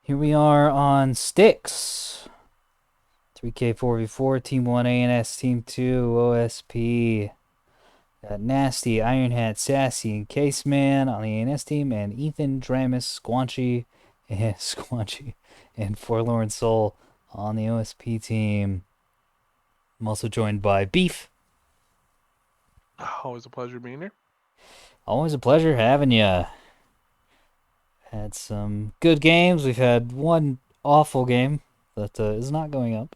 Here we are on Styx. 3K4v4, Team 1 ANS, Team 2 OSP. Got Nasty, Iron Hat, Sassy, and Caseman on the ANS team, and Ethan, Dramus, Squanchy, and Forlorn Soul on the OSP team. I'm also joined by Beef. Always a pleasure being here. Always a pleasure having you. Had some good games. We've had one awful game that is not going up.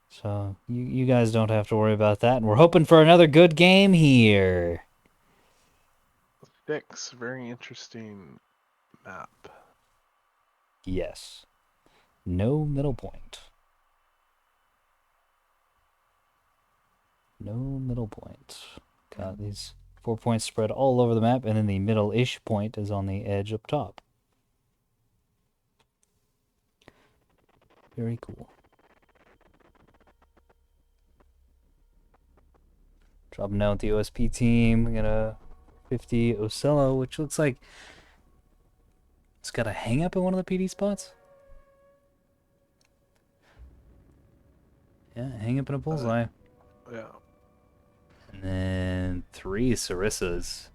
So you guys don't have to worry about that. And we're hoping for another good game here. Styx, very interesting map. Yes. No middle point. No middle point. Got these 4 points spread all over the map, and then the middle-ish point is on the edge up top. Very cool. Dropping down with the OSP team. We got a 50 Ocello, which looks like it's got a hang up in one of the PD spots. Yeah, hang up in a bullseye. Yeah. And then 3 Sarissas,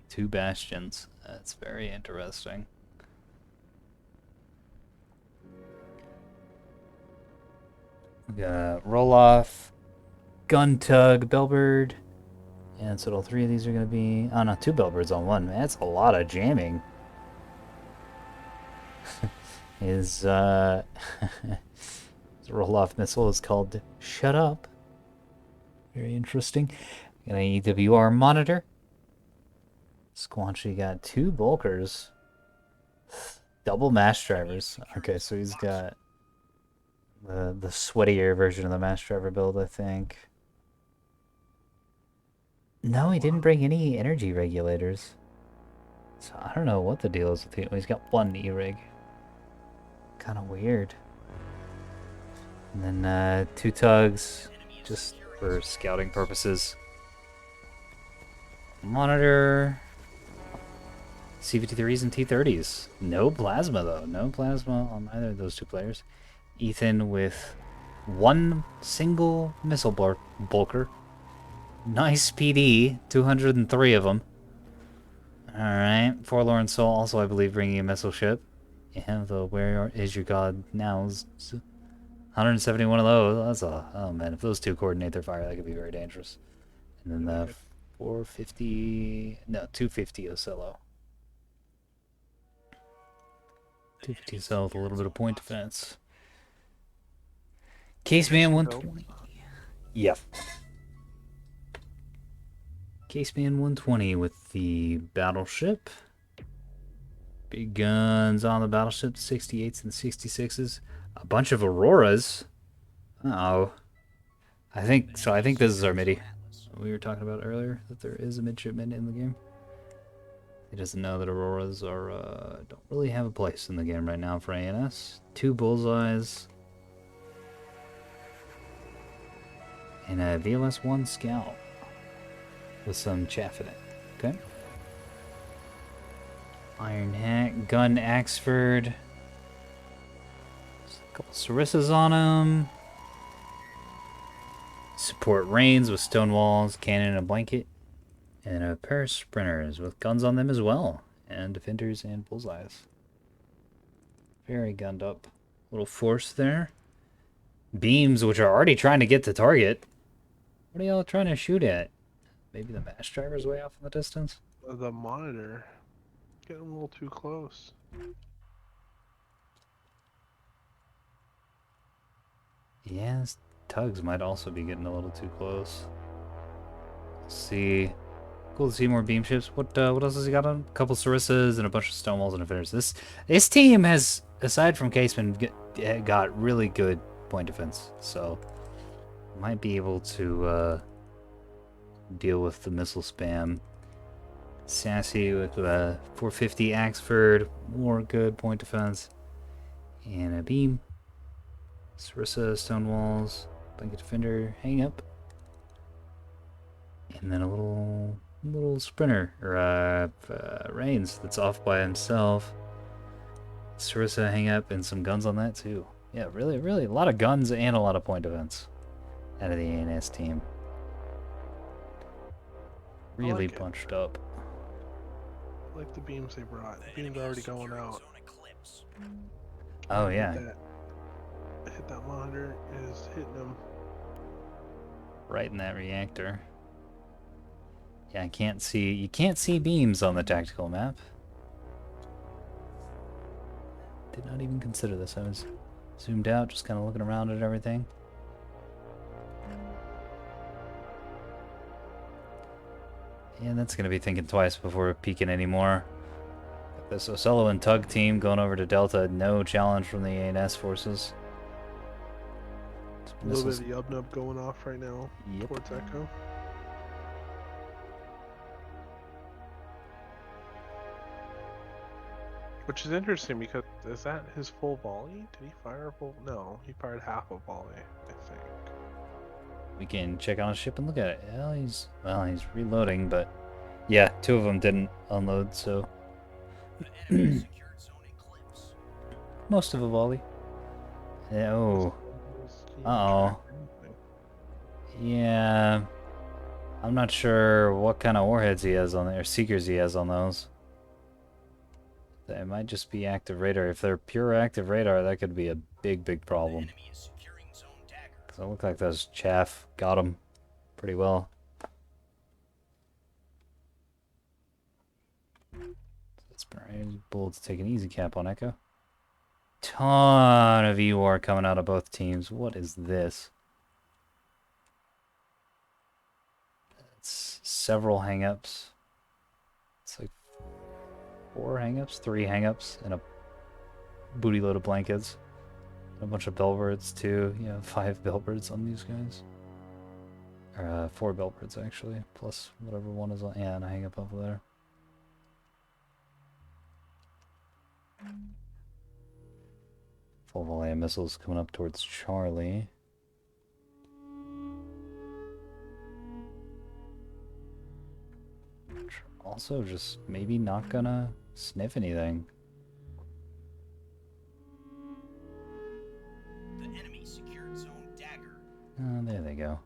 2 Bastions. That's very interesting. We got Roll-Off, Gun Tug, Bellbird. And so all 3 of these are going to be... Oh, no, 2 Bellbirds on 1. Man, that's a lot of jamming. His roll-off missile is called Shut Up. Very interesting. Got an ewar monitor. Squanchy got 2 bulkers. Double mash drivers. Okay, so he's got the sweatier version of the mash driver build, I think. No, he didn't bring any energy regulators. So I don't know what the deal is with him. He's got 1 E-rig. Kind of weird. And then 2 tugs, just for scouting purposes. Monitor. C53s and T30s. No plasma, though. No plasma on either of those 2 players. Ethan with 1 single missile bulker. Nice PD. 203 of them. Alright. Forlorn Soul also, I believe, bringing a missile ship. Yeah, the Where Is Your God Now? 171 of those. That's a... Oh, man. If those 2 coordinate their fire, that could be very dangerous. And then the 450... No, 250 Ocello. 250 Ocello with a little bit of point defense. Caseman 120. Yep. Caseman 120 with the battleship. Big guns on the battleship, 68s and 66s. A bunch of Auroras. Uh-oh. I think this is our MIDI. We were talking about earlier, that there is a midshipman in the game. He doesn't know that Auroras are don't really have a place in the game right now for ANS. 2 bullseyes. And a VLS-1 Scout. With some chaff in it. Okay. Iron Hat, Gun Axford. A couple Sarissas on him. Support Reigns with stone walls, cannon, and a blanket. And a pair of sprinters with guns on them as well. And defenders and bullseyes. Very gunned up. Little force there. Beams, which are already trying to get to target. What are y'all trying to shoot at? Maybe the mash driver's way off in the distance? The monitor. Getting a little too close. Yeah, tugs might also be getting a little too close. Let's see. Cool to see more beam ships. What else has he got on? A couple Sarissas and a bunch of stone walls and defenders. This team has, aside from Caseman, got really good point defense. So might be able to deal with the missile spam. Sassy with 450 Axford, more good point defense. And a beam. Sarissa, stone walls, blanket defender, hang up. And then a little sprinter, or Reigns, that's off by himself. Sarissa hang up and some guns on that too. Yeah, really, really a lot of guns and a lot of point defense out of the ANS team. Really like bunched up. I like the beams they brought. The beams already going out. Oh yeah, Hit that monitor is hitting them. right in that reactor. Yeah, I can't see. You can't see beams on the tactical map. Did not even consider this. I was zoomed out, just kind of looking around at everything. And that's gonna be thinking twice before peeking anymore. Got this Ocello and Tug team going over to Delta. No challenge from the ANS forces. A little bit of the Yub-Nub going off right now towards Echo. Which is interesting because is that his full volley? Did he fire a full? No, he fired half a volley, I think. We can check on his ship and look at it. Well, he's reloading, but yeah, 2 of them didn't unload, so most of a volley. Yeah, oh. Uh-oh. Yeah. I'm not sure what kind of warheads he has on there, or seekers he has on those. It might just be active radar. If they're pure active radar, that could be a big, big problem. So it looked like those chaff got him pretty well. That's Bullets take an easy cap on Echo. Ton of ewar coming out of both teams. What is this? It's several hangups. It's like 4 hangups, 3 hangups, and a booty load of blankets. A bunch of bellbirds too. Yeah, 5 bellbirds on these guys. Or 4 bellbirds actually, plus whatever one is on. Yeah, and a hang up over there. Full volley of missiles coming up towards Charlie. Also, just maybe not gonna sniff anything. The enemy secured zone dagger. Oh, there they go.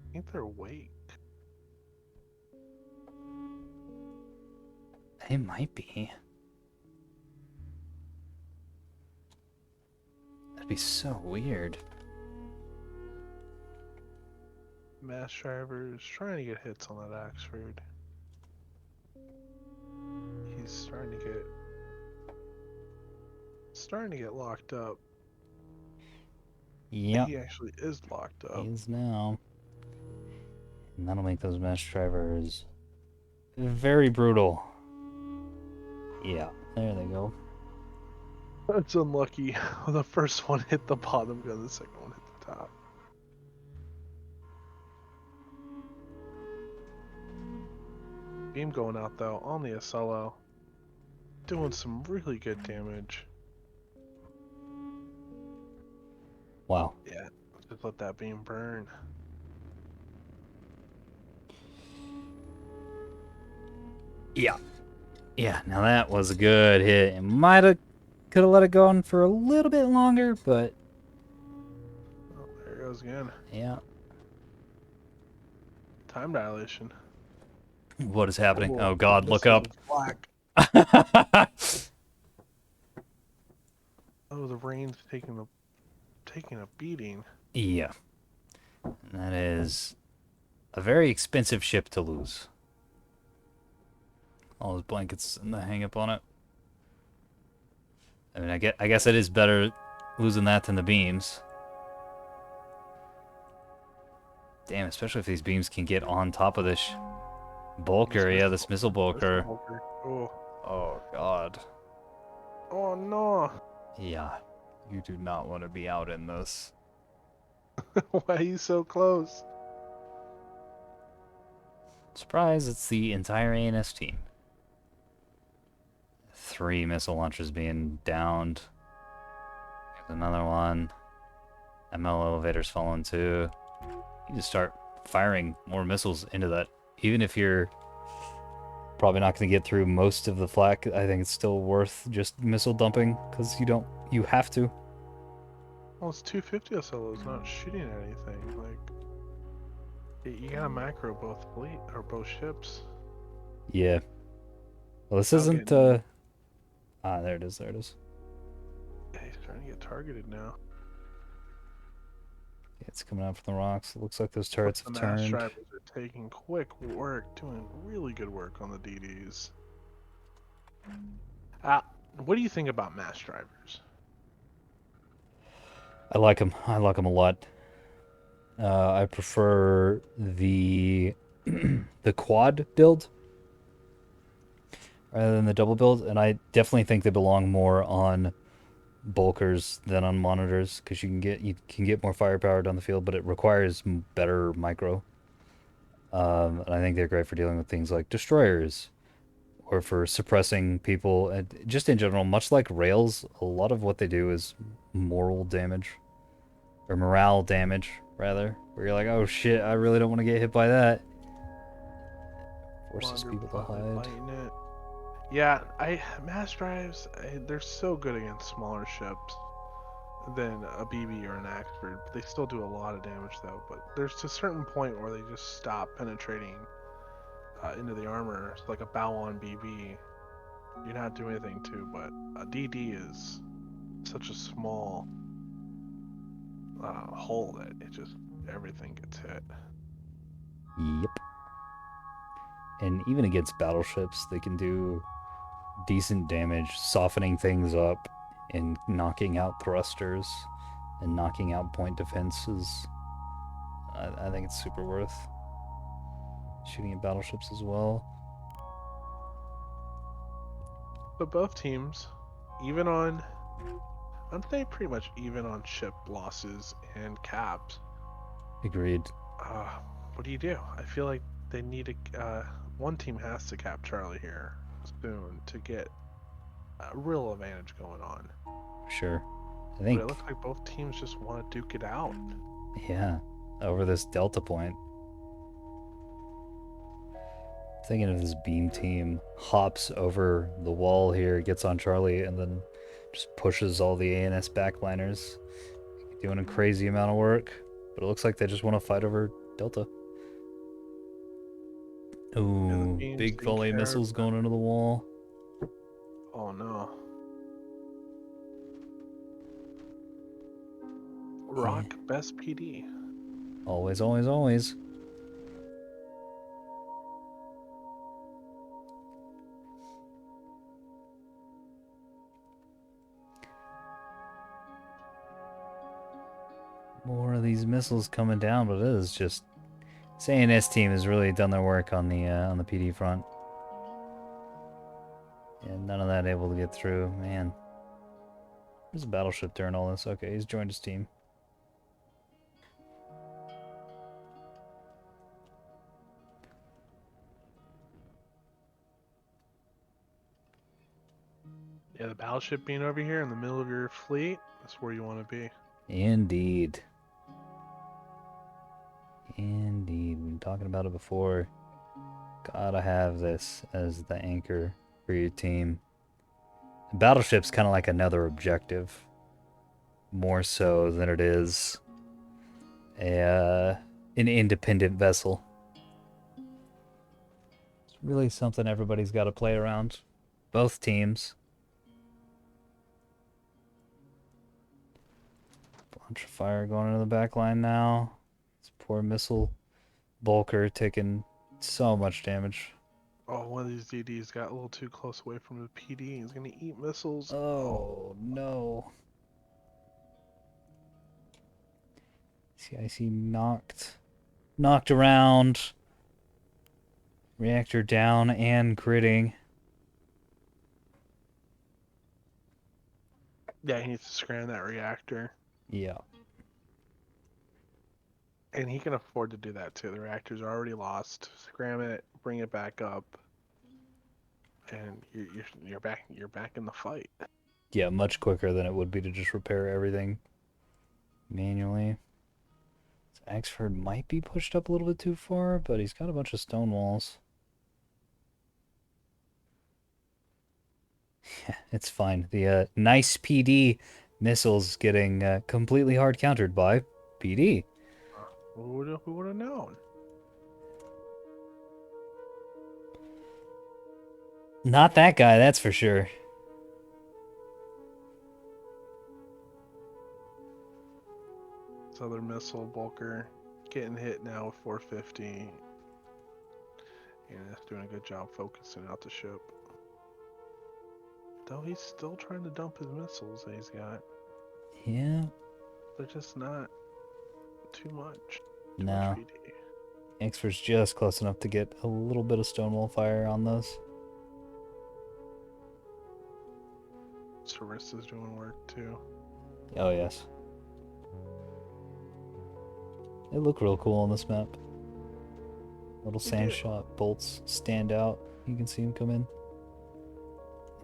I think they're awake. They might be. That'd be so weird. Mass drivers trying to get hits on that Axford. He's starting to get locked up. Yep. He actually is locked up. He is now. And that'll make those mesh drivers very brutal. Yeah, there they go. That's unlucky. The first one hit the bottom gun, the second one hit the top. Beam going out though on the Ocello. Doing some really good damage. Wow. Yeah, just let that beam burn. Yeah. Yeah, now that was a good hit. It could have let it go on for a little bit longer, but Oh, there it goes again. yeah. Time dilation. What is happening? Oh God, this look up. is black. Oh, the rain's taking a beating. Yeah. That is a very expensive ship to lose. All those blankets and the hang up on it. I mean, I guess it is better losing that than the beams. Damn, especially if these beams can get on top of this bulker. Yeah, this missile bulker. Oh. Oh, God. Oh no. Yeah. You do not want to be out in this. Why are you so close? Surprise, it's the entire ANS team. 3 missile launchers being downed. There's another one. ML elevator's falling too. You just start firing more missiles into that. Even if you're Probably not going to get through most of the flak. I think it's still worth just missile dumping because you have to. Well, it's 250 SLO. It's not shooting at anything. Like, you gotta macro both fleet or both ships. Yeah. Well, this Now isn't. getting- There it is. There it is. Yeah, he's trying to get targeted now. It's coming out from the rocks. It looks like those But turrets the have mass turned. drivers are taking quick work, doing really good work on the DDs. What do you think about mass drivers? I like them. I like them a lot. I prefer the the quad build rather than the double build, and I definitely think they belong more on bulkers than on monitors because you can get more firepower down the field, but it requires better micro. And I think they're great for dealing with things like destroyers or for suppressing people. And just in general, much like rails, a lot of what they do is moral damage or morale damage, rather. Where you're like, oh shit, I really don't want to get hit by that. Forces Longer people to hide. fighting it. Yeah, mass drives. They're so good against smaller ships than a BB or an Axford. They still do a lot of damage though. But there's a certain point where they just stop penetrating into the armor. It's like a bow on BB. You're not doing anything to, but a DD is such a small hole that it just everything gets hit. Yep. And even against battleships, they can do decent damage, softening things up and knocking out thrusters and knocking out point defenses. I think it's super worth shooting at battleships as well. But both teams, even on, aren't they pretty much even on ship losses and caps? Agreed. What do you do? I feel like they need to. One team has to cap Charlie here soon to get a real advantage going on. Sure. I But think, it looks like both teams just want to duke it out. yeah, over this delta point. Thinking of this beam team hops over the wall here, gets on Charlie, and then just pushes all the ANS backliners, doing a crazy amount of work. But it looks like they just want to fight over Delta. Ooh, beam's big being volley carried. missiles going into the wall. Oh no. Rock best PD. Always, always, always. More of these missiles coming down, but it is just this ANS team has really done their work on the PD front. And none of that able to get through. Man. There's a battleship during all this. Okay, he's joined his team. Yeah, the battleship being over here in the middle of your fleet, that's where you want to be. Indeed. Indeed. We've been talking about it before. Gotta have this as the anchor for your team. The battleship's kind of like another objective. More so than it is an independent vessel. It's really something everybody's got to play around. Both teams. Bunch of fire going into the back line now. This poor missile bulker taking so much damage. Oh, one of these DDs got a little too close away from the PD. He's gonna eat missiles. Oh no. CIC knocked around. Reactor down and critting. Yeah, he needs to scram that reactor. Yeah. And he can afford to do that too. The reactor's already lost. Scram it, bring it back up, and you're back. You're back in the fight. Yeah, much quicker than it would be to just repair everything manually. Axford might be pushed up a little bit too far, but he's got a bunch of stone walls. It's fine. The nice PD missiles getting completely hard countered by PD. Who would have known? Not that guy, that's for sure. This other missile bulker getting hit now with 450. And it's doing a good job focusing out the ship. Though he's still trying to dump his missiles that he's got. Yeah. They're just not too much. Too No. much PD. Expert's just close enough to get a little bit of stonewall fire on those. Sarissa's doing work too. Oh, yes. They look real cool on this map. Little sand shot bolts stand out. You can see them come in.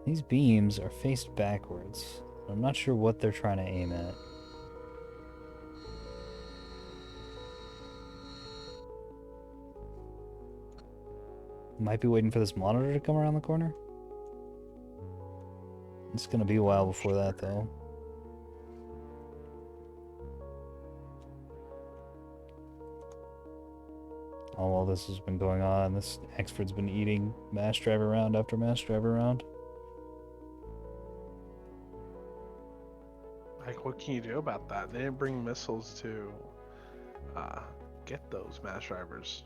These beams are faced backwards. I'm not sure what they're trying to aim at. Might be waiting for this monitor to come around the corner. It's gonna be a while before that, though. Oh, while this has been going on, this expert's been eating mass driver round after mass driver round. Like, what can you do about that? They didn't bring missiles to get those mass drivers.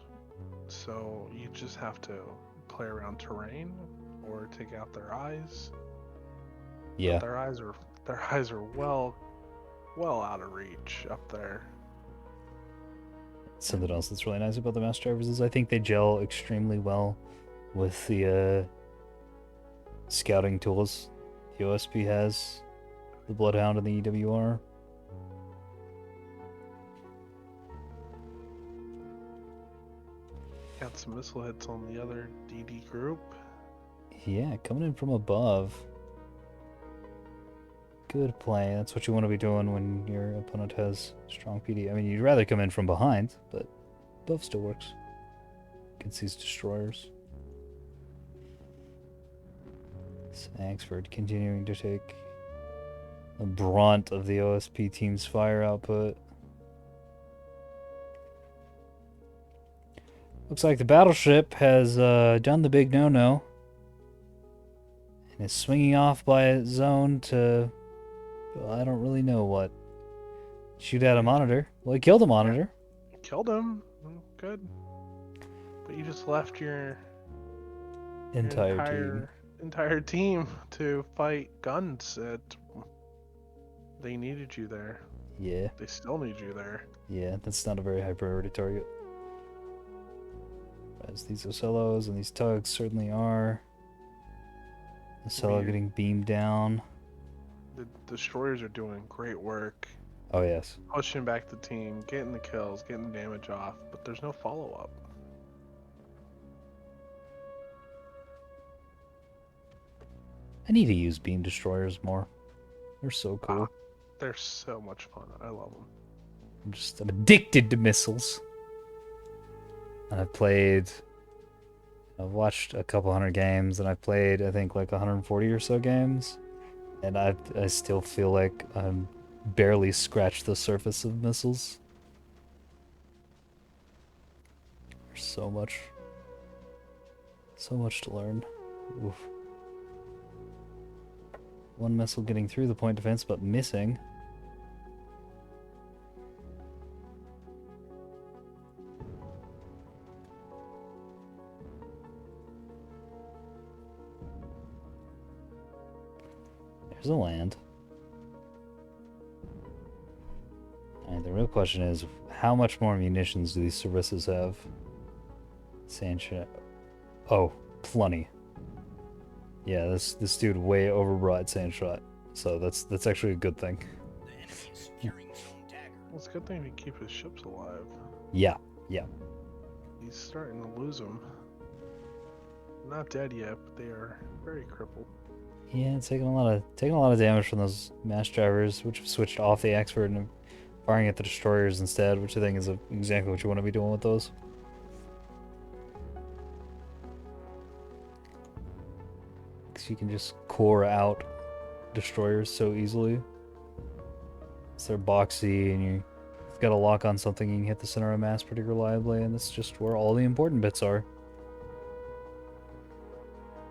So you just have to play around terrain or take out their eyes. Yeah. But their eyes are well out of reach up there. Something else that's really nice about the mass drivers is I think they gel extremely well with the scouting tools the OSP has, the Bloodhound and the EWR. Got some missile hits on the other DD group. Yeah, coming in from above. Good play. That's what you want to be doing when your opponent has strong PD. I mean, you'd rather come in from behind, but above still works. Against these destroyers. Axford continuing to take the brunt of the OSP team's fire output. Looks like the battleship has done the big no-no. And is swinging off by its zone to... well, I don't really know what. Shoot at a monitor. Well, he killed a monitor. Killed him. Good. But you just left your entire team to fight guns. They needed you there. Yeah. They still need you there. Yeah, that's not a very high priority target. As these Ocellos and these tugs certainly are. Ocello getting beamed down. The destroyers are doing great work. Oh, yes. Pushing back the team, getting the kills, getting the damage off, but there's no follow-up. I need to use beam destroyers more. They're so cool. They're so much fun. I love them. I'm addicted to missiles. I've watched a couple hundred games, and I've played, I think, like 140 or so games. And I still feel like I'm barely scratched the surface of missiles. There's so much to learn. Oof. One missile getting through the point defense, but missing. There's a land. And the real question is, how much more munitions do these Sarissas have? Sandshot. Oh, plenty. Yeah, this dude way overbrought Sandshot. So that's actually a good thing. The enemy is securing zone dagger. Well, it's a good thing to keep his ships alive. Yeah. He's starting to lose them. Not dead yet, but they are very crippled. Yeah, it's taking a lot of damage from those mass drivers, which have switched off the expert and are firing at the destroyers instead, which I think is exactly what you want to be doing with those. Because you can just core out destroyers so easily. So they're boxy, and you've got to lock on something, you can hit the center of mass pretty reliably, and that's just where all the important bits are.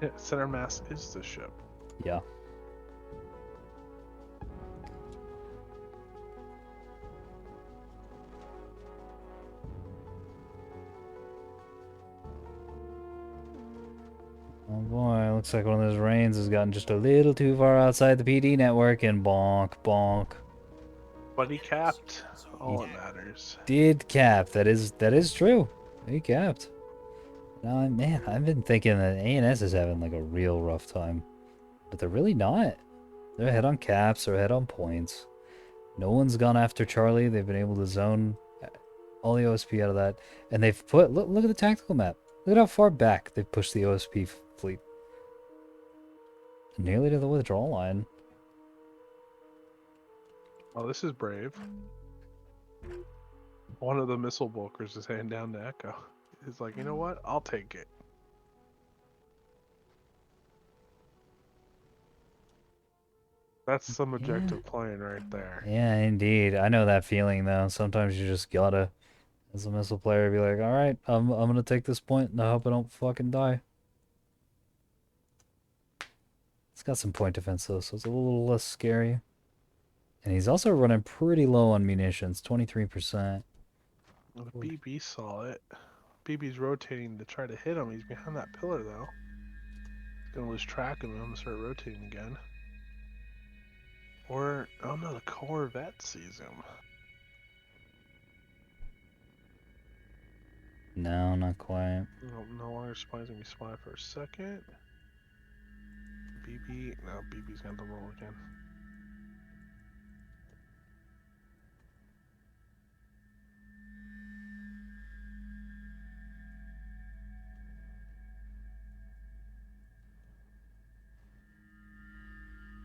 Yeah, center mass is the ship. Yeah. Oh boy, looks like one of those rains has gotten just a little too far outside the PD network, and bonk, bonk. But he capped. All that matters. Did cap. That is true. He capped. No, man, I've been thinking that ANS is having like a real rough time. But they're really not. They're ahead on caps, they're ahead on points. No one's gone after Charlie. They've been able to zone all the OSP out of that. And they've put, look at the tactical map. Look at how far back they've pushed the OSP fleet. Nearly to the withdrawal line. Oh, this is brave. One of the missile bulkers is heading down to Echo. He's like, you know what? I'll take it. That's some objective playing right there. Yeah, indeed. I know that feeling though. Sometimes you just gotta, as a missile player, be like, all right, I'm gonna take this point, and I hope I don't fucking die. It's got some point defense though, so it's a little less scary. And he's also running pretty low on munitions, 23%. The BB saw it. BB's rotating to try to hit him. He's behind that pillar though. He's gonna lose track of him and start rotating again. Or, oh no, the Corvette sees him. No, not quite. No longer spy's gonna be spy for a second. BB, no, BB's gonna roll again.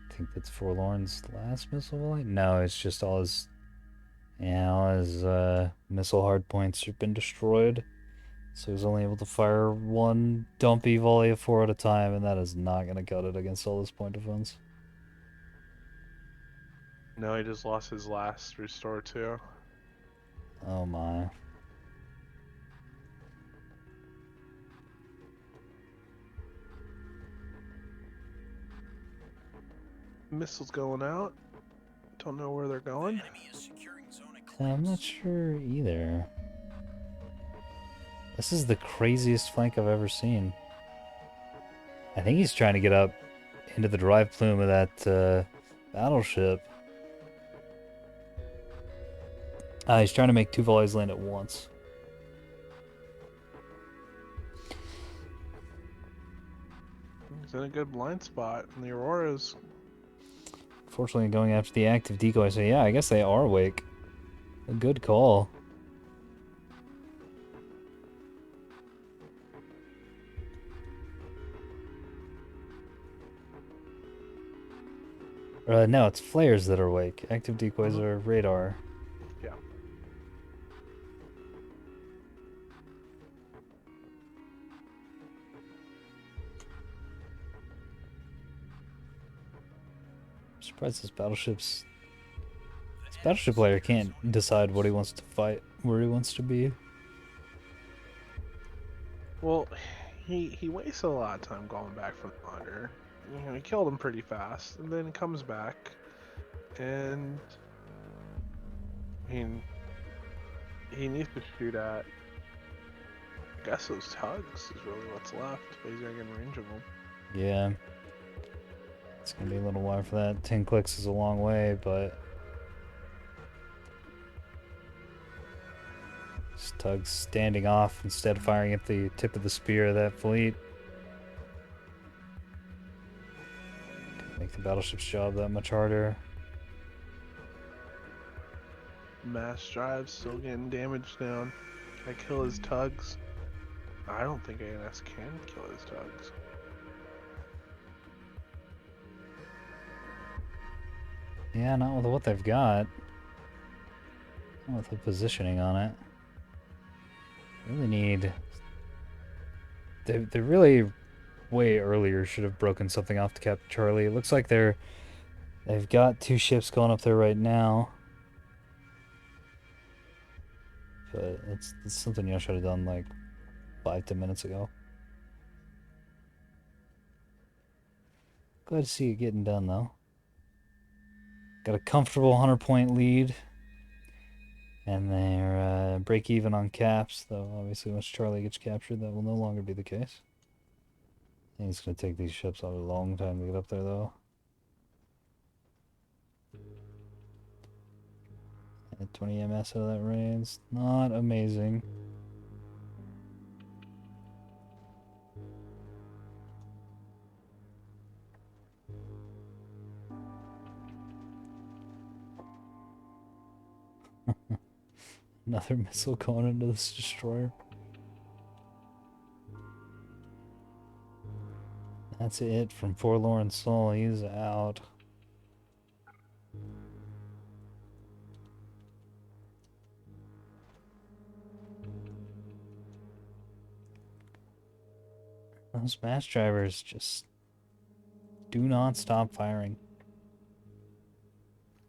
I think that's Forlorn's last missile volley? No, it's just all his... Yeah, all his missile hardpoints have been destroyed. So he's only able to fire one dumpy volley of 4 at a time, and that is not going to cut it against all this point defense. No, he just lost his last restore too. Oh my. Missiles going out. Don't know where they're going. Enemy is securing zone I'm not sure either. This is the craziest flank I've ever seen. I think he's trying to get up into the drive plume of that battleship. He's trying to make 2 volleys land at once. He's in a good blind spot, and the Aurora's... Fortunately, going after the active decoy, so yeah, I guess they are awake. A good call. No, it's flares that are awake. Active decoys are radar. Yeah. I'm surprised this battleship player can't decide what he wants to fight, where he wants to be. Well, he wastes a lot of time going back from the under. You know, he killed him pretty fast, and then comes back, and I mean, he needs to shoot at, I guess those tugs is really what's left, but he's gonna get in range of them. Yeah. It's gonna be a little while for that. 10 clicks is a long way, but... This tug's standing off instead of firing at the tip of the spear of that fleet. Make the battleship's job that much harder. Mass drive still getting damaged down. Can I kill his tugs? I don't think ANS can kill his tugs. Yeah, not with what they've got. Not with the positioning on it. Really need... They really way earlier should have broken something off to capture Charlie. It looks like they've got 2 ships going up there right now. But it's something y'all should have done like 5-10 minutes ago. Glad to see it getting done though. Got a comfortable 100-point lead. And they're break even on caps, though obviously once Charlie gets captured that will no longer be the case. I think it's going to take these ships a long time to get up there though. And 20 MS out of that range, not amazing. Another missile going into this destroyer. That's it from Forlorn Soul. He's out. Those mass drivers just do not stop firing.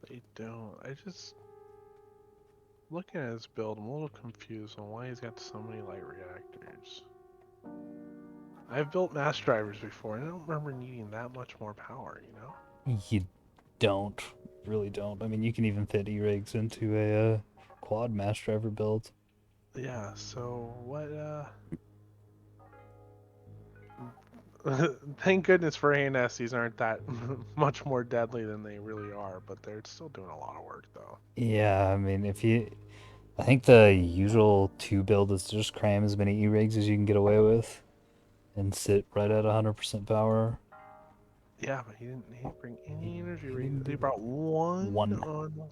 They don't. Looking at his build, I'm a little confused on why he's got so many light reactors. I've built mass drivers before, and I don't remember needing that much more power, you know? You don't. Really don't. I mean, you can even fit E-rigs into a quad mass driver build. Yeah, so what, Thank goodness for ANS, these aren't that much more deadly than they really are, but they're still doing a lot of work, though. Yeah, I mean, I think the usual 2 build is to just cram as many E-rigs as you can get away with and sit right at 100% power. Yeah, but he didn't bring any energy readings. He brought one. On...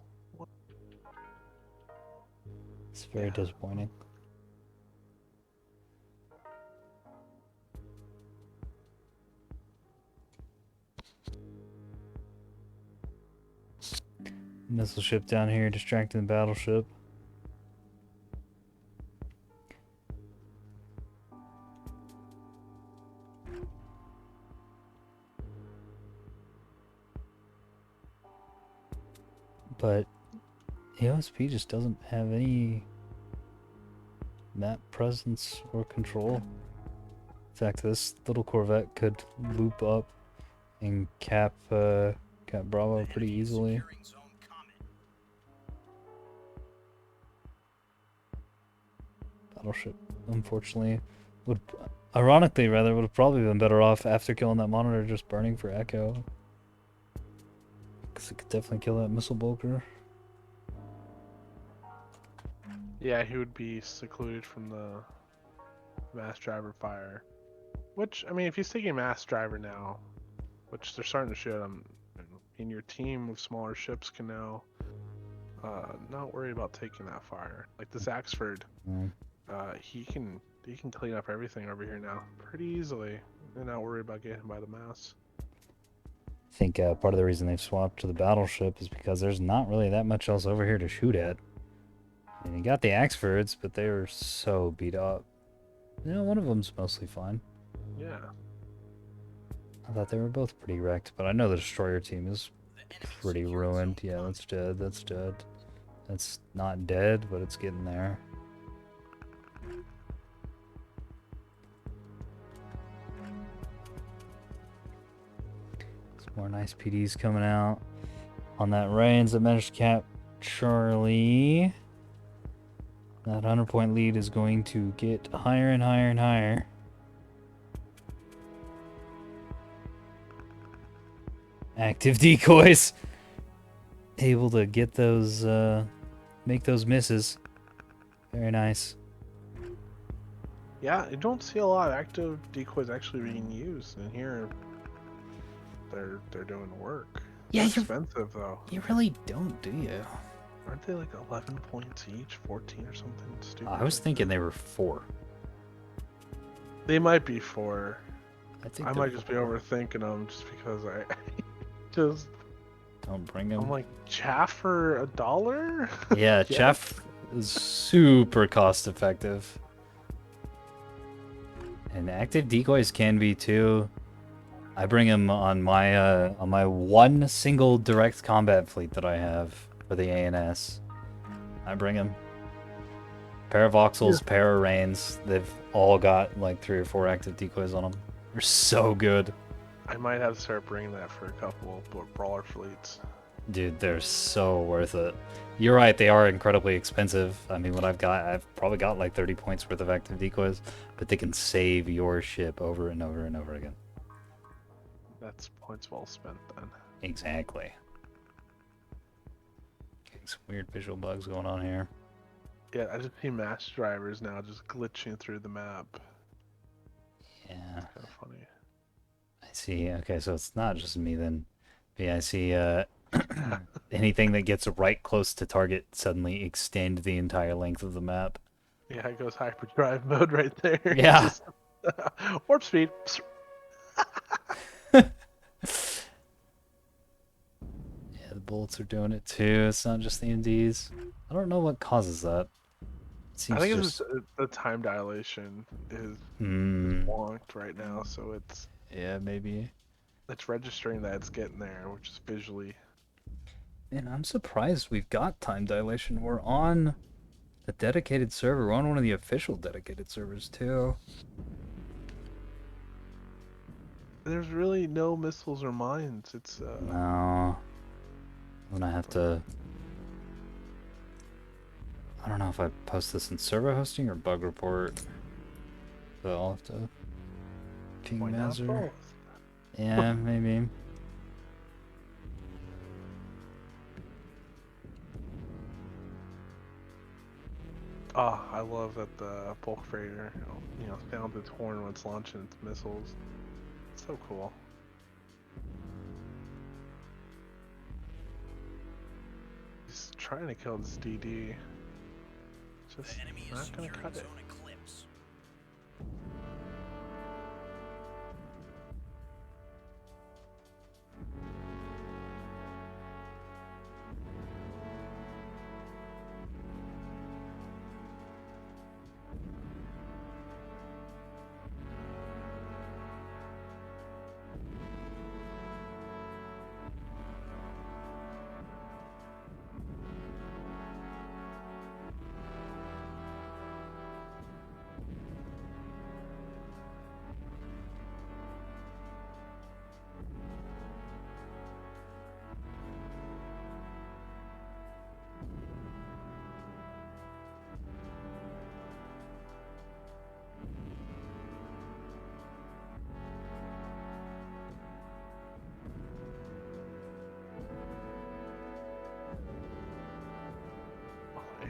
It's very disappointing. Missile ship down here distracting the battleship. But EOSP just doesn't have any map presence or control. In fact, this little corvette could loop up and cap Bravo pretty easily. Battleship, unfortunately, would have probably been better off after killing that monitor just burning for echo. Because it could definitely kill that missile bulker. Yeah, he would be secluded from the mass driver fire. Which, I mean, if he's taking mass driver now, which they're starting to show him, in your team of smaller ships can now not worry about taking that fire. Like this Axford, he can clean up everything over here now pretty easily and not worry about getting hit by the mass. I think part of the reason they've swapped to the battleship is because there's not really that much else over here to shoot at. I mean, you got the Axfords, but they were so beat up. You know, one of them's mostly fine. Yeah. I thought they were both pretty wrecked, but I know the destroyer team is pretty ruined. Yeah, that's dead. That's dead. That's not dead, but it's getting there. Some more nice PDs coming out on that range that managed to cap Charlie. That 100-point lead is going to get higher and higher and higher. Active decoys. Able to get those, make those misses. Very nice. Yeah, I don't see a lot of active decoys actually being used in here. They're doing work. Yeah, it's expensive though. You really don't, do you? Aren't they like 11 points each, 14 or something stupid? I was thinking they were 4. They might be 4. I might just be overthinking them just because I just don't bring them. I'm like, chaff for $1? Yeah, chaff is super cost effective. And active decoys can be too. I bring him on my one single direct combat fleet that I have for the ANS. I bring him. Pair of Voxels, pair of Reigns. They've all got like 3 or 4 active decoys on them. They're so good. I might have to start bringing that for a couple of brawler fleets. Dude, they're so worth it. You're right, they are incredibly expensive. I mean, what I've probably got like 30 points worth of active decoys, but they can save your ship over and over and over again. That's points well spent then. Exactly. Getting some weird visual bugs going on here. Yeah, I just see mass drivers now just glitching through the map. Yeah. Kind of funny. I see. Okay, so it's not just me then. But yeah, I see anything that gets right close to target suddenly extend the entire length of the map. Yeah, it goes hyperdrive mode right there. Yeah. Just, warp speed. Yeah, the bullets are doing it too. It's not just the MDs. I don't know what causes that. It seems I think just... it's just the time dilation is Hmm. wonked right now, so Yeah, maybe. it's registering that it's getting there, which is visually. And I'm surprised we've got time dilation. We're on a dedicated server. We're on one of the official dedicated servers too. There's really no missiles or mines. It's No. I'm gonna have to... I don't know if I post this in server hosting or bug report. But I'll have to ping why not Mazur. both? Yeah, maybe. Ah, I love that the bulk freighter, sounds its horn when it's launching its missiles. It's so cool. He's trying to kill this DD. Just The enemy is not gonna securing cut it. zone eclipse.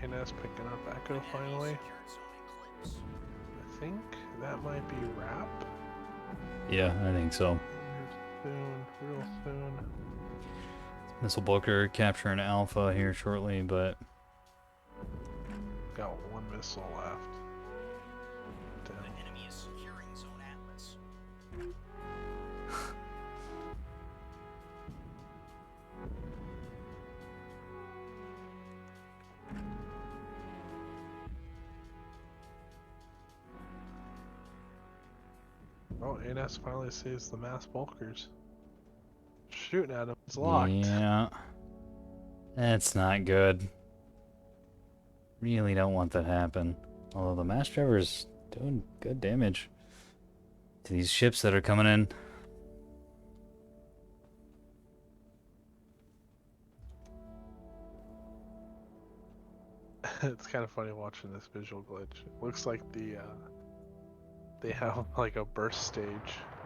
ANS picking up Echo finally. I think that might be wrap. Yeah, I think so. Soon, real soon. Missile Booker capturing Alpha here shortly, but Got one missile left. The enemy is securing zone Atlas. Oh, ANS finally sees the mass bulkers. Shooting at him. It's locked. yeah, that's not good. Really don't want that to happen. Although the mass driver's doing good damage to these ships that are coming in. It's kind of funny watching this visual glitch. It looks like they have like a burst stage,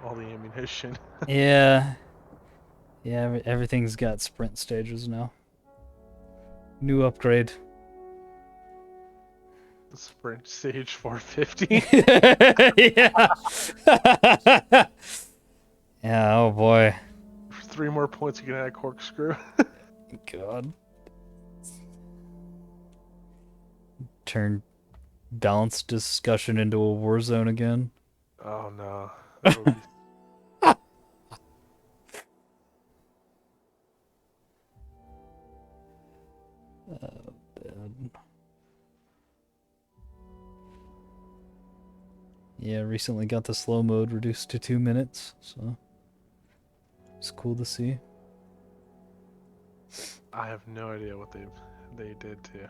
all the ammunition. Yeah. Yeah, everything's got sprint stages now. New upgrade. Sprint stage 450. Yeah. Yeah, oh boy. For 3 more points, you can add a corkscrew. God. Turn balanced discussion into a war zone again. Oh no. That would be... Bad. Yeah, recently got the slow mode reduced to 2 minutes, so it's cool to see. I have no idea what they did to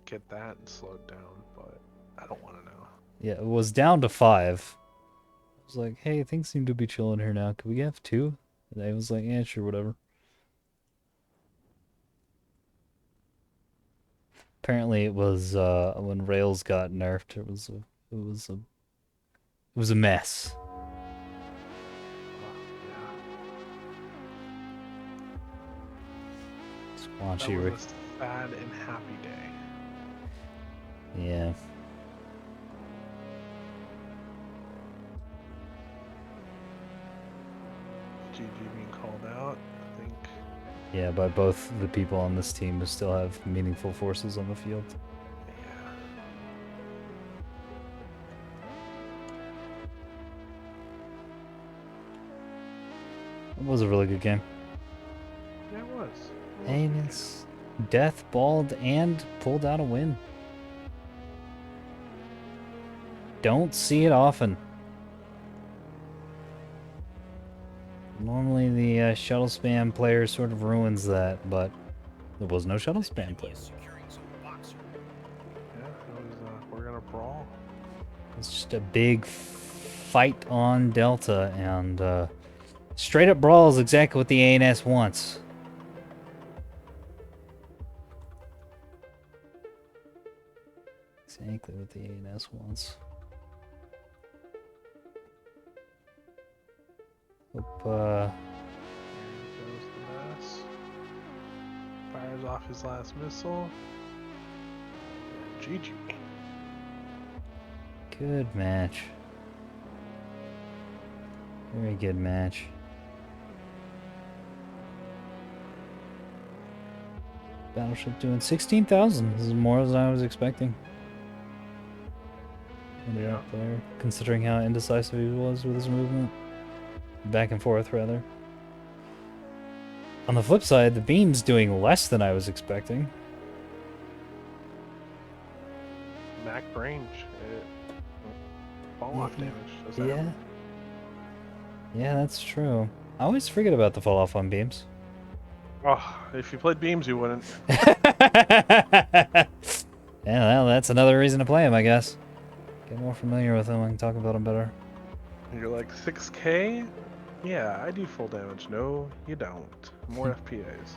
get that slowed down, but I don't want to know. Yeah, it was down to 5. I was like, hey, things seem to be chilling here now. Could we have 2? And I was like, yeah, sure, whatever. Apparently, it was when Rails got nerfed. It was a mess. Yeah. That Squanchy, was a sad and happy day. yeah. GG being called out, I think. Yeah, by both the people on this team who still have meaningful forces on the field. Yeah. It was a really good game. Yeah, it was. It was a And good it's death balled and pulled out a win. Don't see it often. Normally the shuttle spam player sort of ruins that, but there was no shuttle spam Enemy player. is securing some boxer. game. Yeah, it was. We're gonna brawl. It's just a big fight on Delta, and straight up brawl is exactly what the ANS wants. Exactly what the ANS wants. Hope, There goes the mess. Fires off his last missile. And GG. good match. Very good match. Battleship doing 16,000. This is more than I was expecting. Ended Yeah. up there, considering how indecisive he was with his movement. Back and forth, rather. On the flip side, the beam's doing less than I was expecting. Mac range. Fall off damage. Does that Yeah. happen? Yeah, that's true. I always forget about the fall off on beams. Oh, if you played beams, you wouldn't. Yeah, well, that's another reason to play him, I guess. Get more familiar with him. I can talk about him better. You're like 6K? Yeah, I do full damage. No, you don't. More FPAs.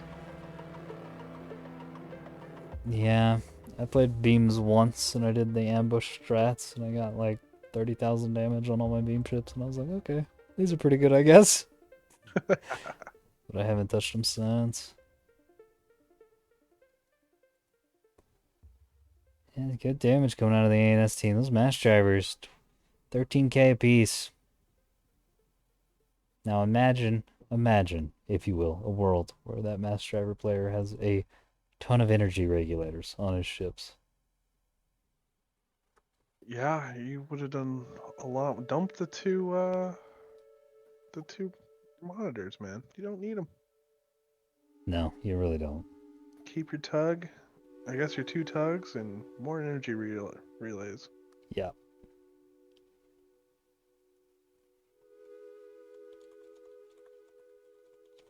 Yeah, I played beams once, and I did the ambush strats, and I got like 30,000 damage on all my beam ships, and I was like, okay, these are pretty good, I guess. But I haven't touched them since. Yeah, good damage coming out of the ANS team. Those mass drivers, 13k apiece. Now imagine, if you will, a world where that mass driver player has a ton of energy regulators on his ships. Yeah, you would have done a lot. Dump the two monitors, man. You don't need them. No, you really don't. Keep your tug. I guess your 2 tugs and more energy relays. Yeah.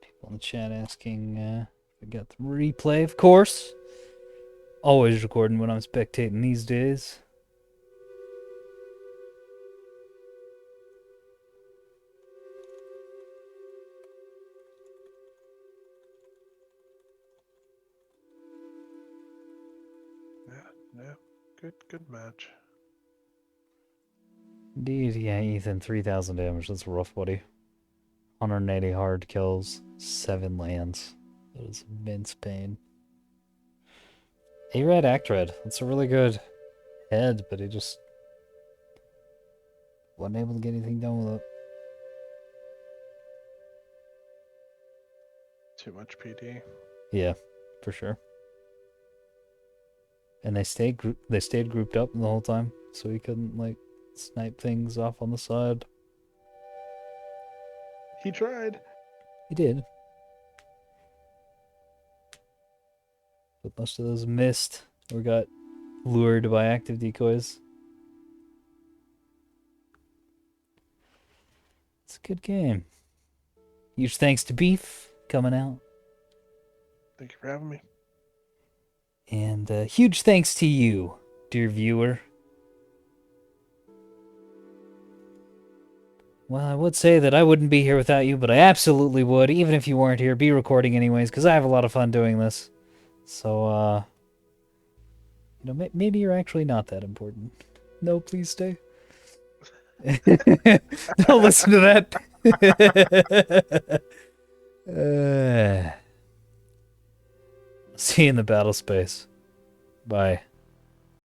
People in the chat asking if I got the replay, of course. Always recording when I'm spectating these days. Yeah. Good match. Indeed, yeah, Ethan, 3,000 damage. That's rough, buddy. 180 hard kills, 7 lands. That is immense pain. A-Red, Act-Red. That's a really good head, but he just wasn't able to get anything done with it. Too much PD. Yeah, for sure. And they stayed grouped up the whole time, so he couldn't like snipe things off on the side. He tried. He did. But most of those missed or got lured by active decoys. a good game. Huge thanks to Beef coming out. Thank you for having me. And huge thanks to you, dear viewer. Well, I would say that I wouldn't be here without you, but I absolutely would, even if you weren't here, be recording anyways, because I have a lot of fun doing this. So, maybe you're actually not that important. No, please stay. Don't listen to that. See you in the battle space. Bye.